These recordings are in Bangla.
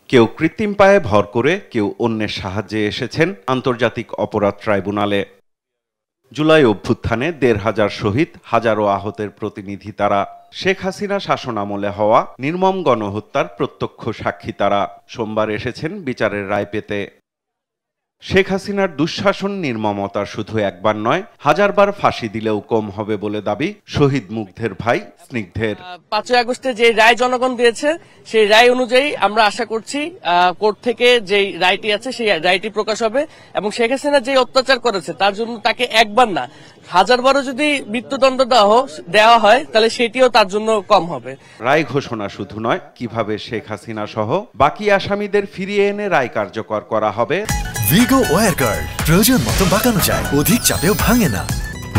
কেউ কৃত্রিম পায়ে ভর করে, কেউ অন্যের সাহায্যে এসেছেন আন্তর্জাতিক অপরাধ ট্রাইব্যুনালে। জুলাই অভ্যুত্থানে ১৫০০ শহীদ, হাজারো আহতের প্রতিনিধি তারা। শেখ হাসিনা শাসনামলে হওয়া নির্মম গণহত্যার প্রত্যক্ষ সাক্ষী তারা। সোমবার এসেছেন বিচারের রায় পেতে। শেখ হাসিনার দুঃশাসন নির্মমতার শুধু একবার নয়, হাজারবার ফাঁসি দিলেও কম হবে বলে দাবি শহীদ মুগ্ধের ভাই স্নিগ্ধের। ৫ই আগস্টে যে রায় জনগণ দিয়েছে সেই রায় অনুযায়ী আমরা আশা করছি কোর্ট থেকে যে রায়টি আছে সেই রায়টি প্রকাশ হবে এবং শেখ হাসিনা যে অত্যাচার করেছে তার জন্য তাকে একবার না হাজারবারও যদি মৃত্যুদণ্ড দেওয়া হয় তাহলে সেটিও তার জন্য কম হবে। রায় ঘোষণা শুধু নয়, কিভাবে শেখ হাসিনা সহ বাকি আসামিদের ফিরিয়ে এনে রায় কার্যকর করা হবে। ভিগো ওয়্যার গার্ড প্রয়োজন মতো বাঁকানো যায়, অধিক চাপেও ভাঙে না।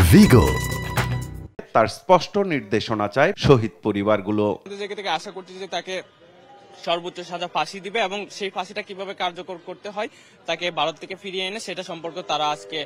ভিগো, তার স্পষ্ট নির্দেশনা চায় শহীদ পরিবারগুলো। থেকে আশা করছি যে তাকে সর্বোচ্চ সাজা ফাঁসি দিবে এবং সেই ফাঁসিটা কিভাবে কার্যকর করতে হয় তাকে ভারত থেকে ফিরিয়ে এনে সেটা সম্পর্কে তারা আজকে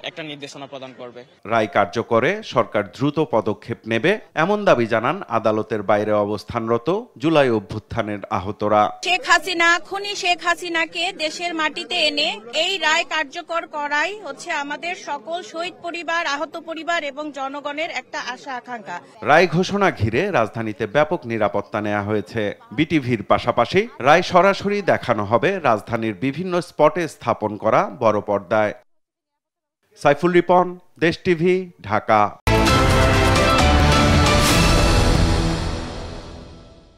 একটা নির্দেশনা প্রদান করবে। রায় কার্যকরে সরকার দ্রুত পদক্ষেপ নেবে এমন দাবি জানান আদালতের বাইরে অবস্থানরত জুলাই অভ্যুত্থানের আহতরা। শেখ হাসিনা, খুনি শেখ হাসিনাকে দেশের মাটিতে এনে এই রায় কার্যকর করাই হচ্ছে আমাদের সকল শহীদ পরিবার, আহত পরিবার এবং জনগণের একটা আশা আকাঙ্ক্ষা। রায় ঘোষণা ঘিরে রাজধানীতে ব্যাপক নিরাপত্তা নেওয়া হয়েছে। বিটিভির পাশাপাশি রায় সরাসরি দেখানো হবে রাজধানীর বিভিন্ন স্পটে স্থাপন করা বড় পর্দায়। সাইফুল রিপন, দেশ টিভি, ঢাকা।